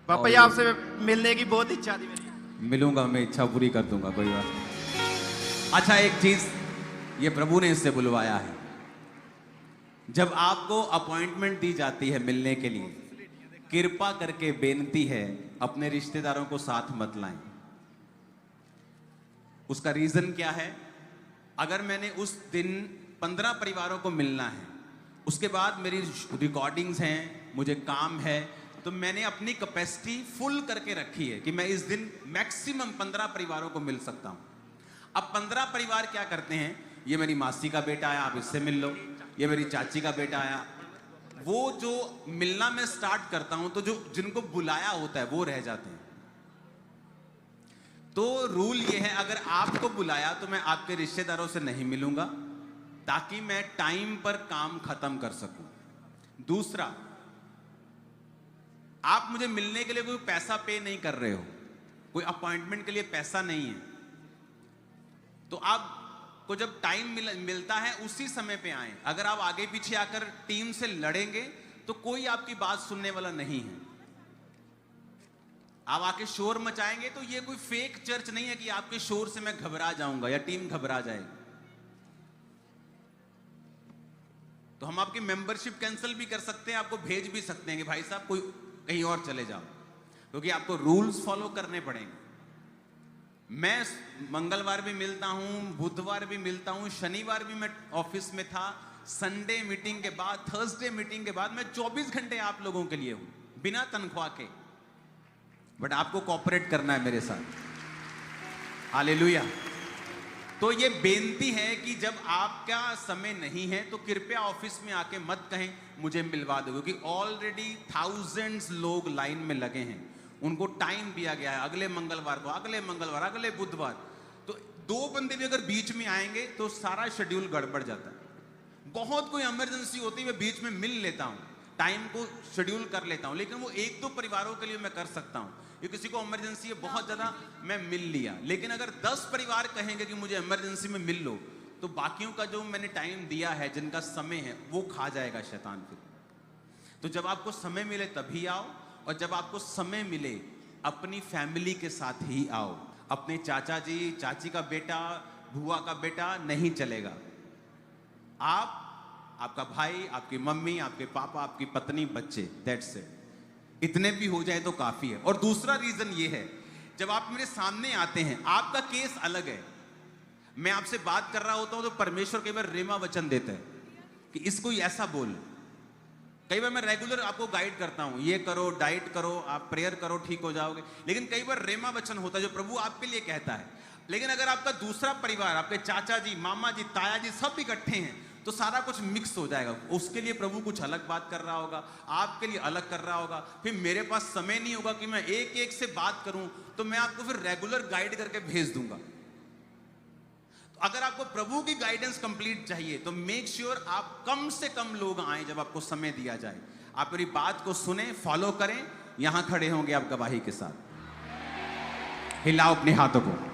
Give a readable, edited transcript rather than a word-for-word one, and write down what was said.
पापा और जी आपसे मिलने की बहुत इच्छा थी मेरी। मिलूंगा, मैं इच्छा पूरी कर दूंगा, कोई बात नहीं। अच्छा, एक चीज, ये प्रभु ने इससे बुलवाया है। जब आपको अपॉइंटमेंट दी जाती है मिलने के लिए, कृपा करके बेनती है अपने रिश्तेदारों को साथ मत लाएं। उसका रीजन क्या है? अगर मैंने उस दिन 15 परिवारों को मिलना है, उसके बाद मेरी रिकॉर्डिंग्स हैं, मुझे काम है, तो मैंने अपनी कैपेसिटी फुल करके रखी है कि मैं इस दिन मैक्सिमम 15 परिवारों को मिल सकता हूं। अब 15 परिवार क्या करते हैं, ये मेरी मासी का बेटा आया, आप इससे मिल लो, ये मेरी चाची का बेटा आया। वो जो मिलना मैं स्टार्ट करता हूं तो जो जिनको बुलाया होता है वो रह जाते हैं। तो रूल ये है, अगर आपको बुलाया तो मैं आपके रिश्तेदारों से नहीं मिलूंगा, ताकि मैं टाइम पर काम खत्म कर सकूं। दूसरा, आप मुझे मिलने के लिए कोई पैसा पे नहीं कर रहे हो, कोई अपॉइंटमेंट के लिए पैसा नहीं है, तो आपको जब टाइम मिलता है उसी समय पे आए। अगर आप आगे पीछे आकर टीम से लड़ेंगे तो कोई आपकी बात सुनने वाला नहीं है। आप आके शोर मचाएंगे तो ये कोई फेक चर्च नहीं है कि आपके शोर से मैं घबरा जाऊंगा या टीम घबरा जाएगी। तो हम आपकी मेंबरशिप कैंसिल भी कर सकते हैं, आपको भेज भी सकते हैं कि भाई साहब कोई कहीं और चले जाओ, क्योंकि आपको रूल्स फॉलो करने पड़ेंगे। मैं मंगलवार भी मिलता हूं, बुधवार भी मिलता हूं, शनिवार भी मैं ऑफिस में था, संडे मीटिंग के बाद, थर्सडे मीटिंग के बाद, मैं 24 घंटे आप लोगों के लिए हूं बिना तनख्वाह के। बट आपको कोऑपरेट करना है मेरे साथ। हालेलुया। तो ये बेनती है कि जब आपका समय नहीं है तो कृपया ऑफिस में आके मत कहें मुझे मिलवा दो, क्योंकि ऑलरेडी थाउजेंड्स लोग लाइन में लगे हैं, उनको टाइम दिया गया है अगले मंगलवार को, अगले मंगलवार, अगले बुधवार। तो 2 बंदे भी अगर बीच में आएंगे तो सारा शेड्यूल गड़बड़ जाता है। बहुत कोई इमरजेंसी होती है, मैं बीच में मिल लेता हूं, टाइम को शेड्यूल कर लेता हूं, लेकिन वो 1-2 परिवारों के लिए मैं कर सकता हूं। ये किसी को इमरजेंसी है बहुत ज्यादा, मैं मिल लिया। लेकिन अगर 10 परिवार कहेंगे कि मुझे इमरजेंसी में मिल लो, तो बाकियों का जो मैंने टाइम दिया है, जिनका समय है, वो खा जाएगा शैतान फिर। तो जब आपको समय मिले तभी आओ, और जब आपको समय मिले अपनी फैमिली के साथ ही आओ। अपने चाचा जी, चाची का बेटा, बुआ का बेटा नहीं चलेगा। आप, आपका भाई, आपकी मम्मी, आपके पापा, आपकी पत्नी, बच्चे, दैट्स इट। इतने भी हो जाए तो काफी है। और दूसरा रीजन ये है, जब आप मेरे सामने आते हैं, आपका केस अलग है। मैं आपसे बात कर रहा होता हूं तो परमेश्वर कई बार रेमा वचन देता है कि इसको ऐसा बोल। कई बार मैं रेगुलर आपको गाइड करता हूं, ये करो, डाइट करो, आप प्रेयर करो, ठीक हो जाओगे। लेकिन कई बार रेमा वचन होता है जो प्रभु आपके लिए कहता है। लेकिन अगर आपका दूसरा परिवार, आपके चाचा जी, मामा जी, ताया जी सब इकट्ठे हैं, तो सारा कुछ मिक्स हो जाएगा। उसके लिए प्रभु कुछ अलग बात कर रहा होगा, आपके लिए अलग कर रहा होगा। फिर मेरे पास समय नहीं होगा कि मैं एक एक से बात करूं, तो मैं आपको फिर रेगुलर गाइड करके भेज दूंगा। तो अगर आपको प्रभु की गाइडेंस कंप्लीट चाहिए तो मेक श्योर आप कम से कम लोग आए जब आपको समय दिया जाए। आप मेरी बात को सुने, फॉलो करें। यहां खड़े होंगे आप गवाही के साथ, हिलाओ अपने हाथों को।